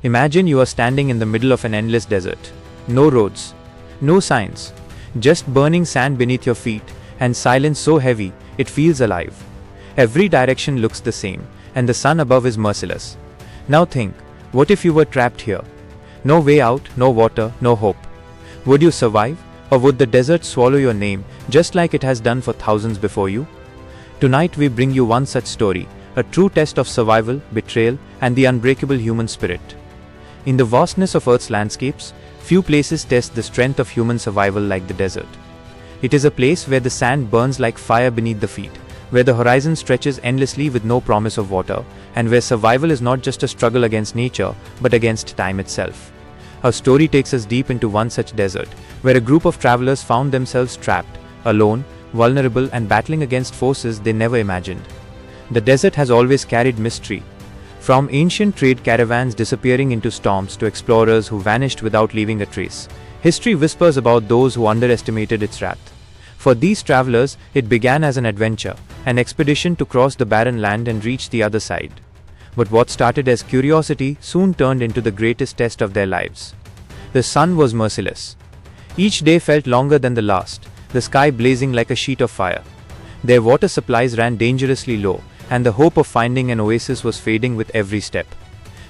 Imagine you are standing in the middle of an endless desert. No roads, no signs, just burning sand beneath your feet, and silence so heavy it feels alive. Every direction looks the same, and the sun above is merciless. Now think, what if you were trapped here? No way out, no water, no hope. Would you survive, or would the desert swallow your name just like it has done for thousands before you? Tonight we bring you one such story, a true test of survival, betrayal, and the unbreakable human spirit. In the vastness of Earth's landscapes, few places test the strength of human survival like the desert. It is a place where the sand burns like fire beneath the feet, where the horizon stretches endlessly with no promise of water, and where survival is not just a struggle against nature, but against time itself. Our story takes us deep into one such desert, where a group of travelers found themselves trapped, alone, vulnerable, and battling against forces they never imagined. The desert has always carried mystery. From ancient trade caravans disappearing into storms to explorers who vanished without leaving a trace, history whispers about those who underestimated its wrath. For these travelers, it began as an adventure, an expedition to cross the barren land and reach the other side. But what started as curiosity soon turned into the greatest test of their lives. The sun was merciless. Each day felt longer than the last, the sky blazing like a sheet of fire. Their water supplies ran dangerously low, and the hope of finding an oasis was fading with every step.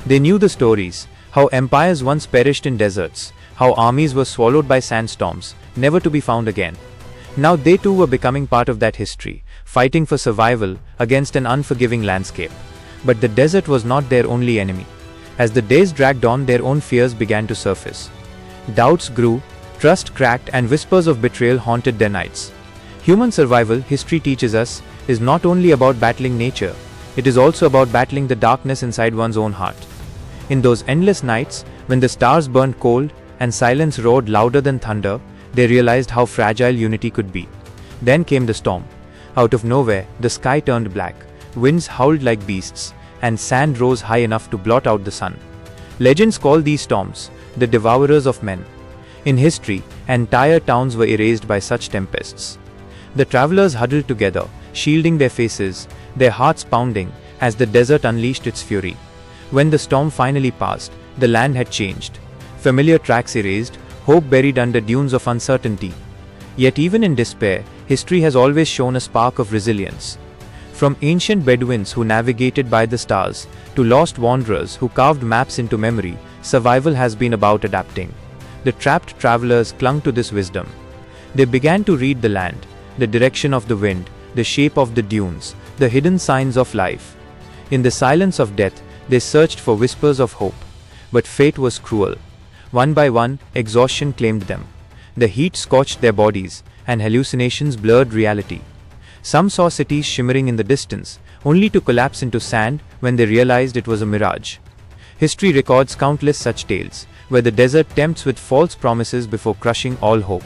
They knew the stories, how empires once perished in deserts, how armies were swallowed by sandstorms, never to be found again. Now they too were becoming part of that history, fighting for survival against an unforgiving landscape. But the desert was not their only enemy. As the days dragged on, their own fears began to surface. Doubts grew, trust cracked, and whispers of betrayal haunted their nights. Human survival, history teaches us, is not only about battling nature, it is also about battling the darkness inside one's own heart. In those endless nights, when the stars burned cold and silence roared louder than thunder, they realized how fragile unity could be. Then came the storm. Out of nowhere, the sky turned black, winds howled like beasts, and sand rose high enough to blot out the sun. Legends call these storms the devourers of men. In history, entire towns were erased by such tempests. The travelers huddled together, shielding their faces, their hearts pounding, as the desert unleashed its fury. When the storm finally passed, the land had changed. Familiar tracks erased, hope buried under dunes of uncertainty. Yet even in despair, history has always shown a spark of resilience. From ancient Bedouins who navigated by the stars, to lost wanderers who carved maps into memory, survival has been about adapting. The trapped travelers clung to this wisdom. They began to read the land, the direction of the wind, the shape of the dunes, the hidden signs of life. In the silence of death, they searched for whispers of hope. But fate was cruel. One by one, exhaustion claimed them. The heat scorched their bodies, and hallucinations blurred reality. Some saw cities shimmering in the distance, only to collapse into sand when they realized it was a mirage. History records countless such tales, where the desert tempts with false promises before crushing all hope.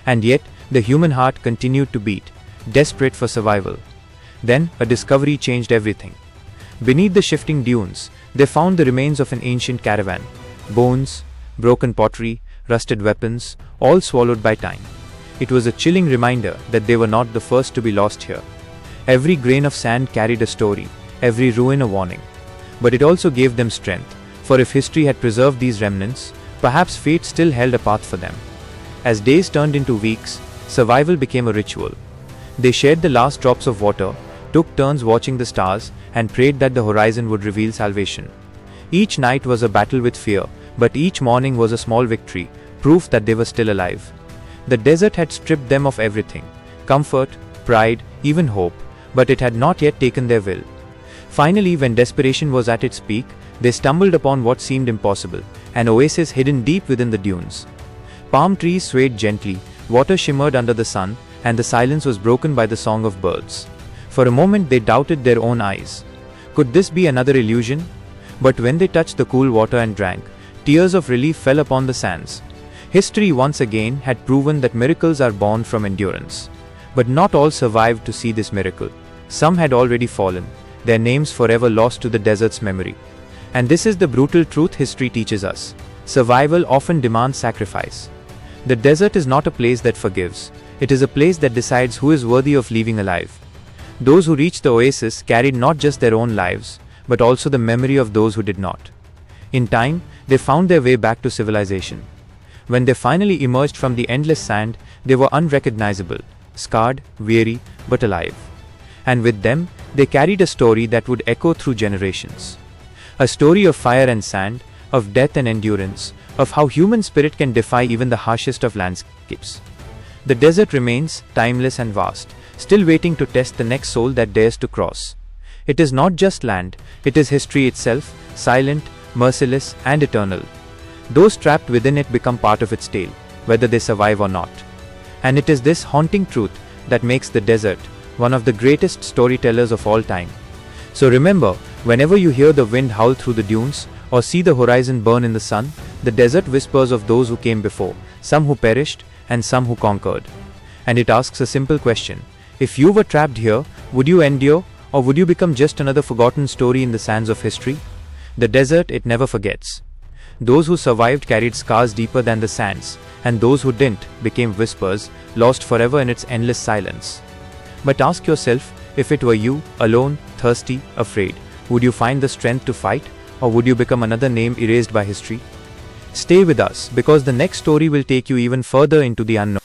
And yet, the human heart continued to beat, desperate for survival. Then, a discovery changed everything. Beneath the shifting dunes, they found the remains of an ancient caravan. Bones, broken pottery, rusted weapons, all swallowed by time. It was a chilling reminder that they were not the first to be lost here. Every grain of sand carried a story, every ruin a warning. But it also gave them strength, for if history had preserved these remnants, perhaps fate still held a path for them. As days turned into weeks, survival became a ritual. They shared the last drops of water, took turns watching the stars, and prayed that the horizon would reveal salvation. Each night was a battle with fear, but each morning was a small victory, proof that they were still alive. The desert had stripped them of everything, comfort, pride, even hope, but it had not yet taken their will. Finally, when desperation was at its peak, they stumbled upon what seemed impossible, an oasis hidden deep within the dunes. Palm trees swayed gently, water shimmered under the sun, and the silence was broken by the song of birds. For a moment they doubted their own eyes. Could this be another illusion? But when they touched the cool water and drank, tears of relief fell upon the sands. History once again had proven that miracles are born from endurance. But not all survived to see this miracle. Some had already fallen, their names forever lost to the desert's memory. And this is the brutal truth history teaches us. Survival often demands sacrifice. The desert is not a place that forgives. It is a place that decides who is worthy of leaving alive. Those who reached the oasis carried not just their own lives, but also the memory of those who did not. In time, they found their way back to civilization. When they finally emerged from the endless sand, they were unrecognizable, scarred, weary, but alive. And with them, they carried a story that would echo through generations. A story of fire and sand, of death and endurance, of how human spirit can defy even the harshest of landscapes. The desert remains, timeless and vast, still waiting to test the next soul that dares to cross. It is not just land, it is history itself, silent, merciless, and eternal. Those trapped within it become part of its tale, whether they survive or not. And it is this haunting truth that makes the desert one of the greatest storytellers of all time. So remember, whenever you hear the wind howl through the dunes, or see the horizon burn in the sun, the desert whispers of those who came before, some who perished, and some who conquered. And it asks a simple question: if you were trapped here, would you endure, or would you become just another forgotten story in the sands of history? The desert, it never forgets. Those who survived carried scars deeper than the sands, and those who didn't became whispers, lost forever in its endless silence. But ask yourself, if it were you, alone, thirsty, afraid, would you find the strength to fight, or would you become another name erased by history? Stay with us, because the next story will take you even further into the unknown.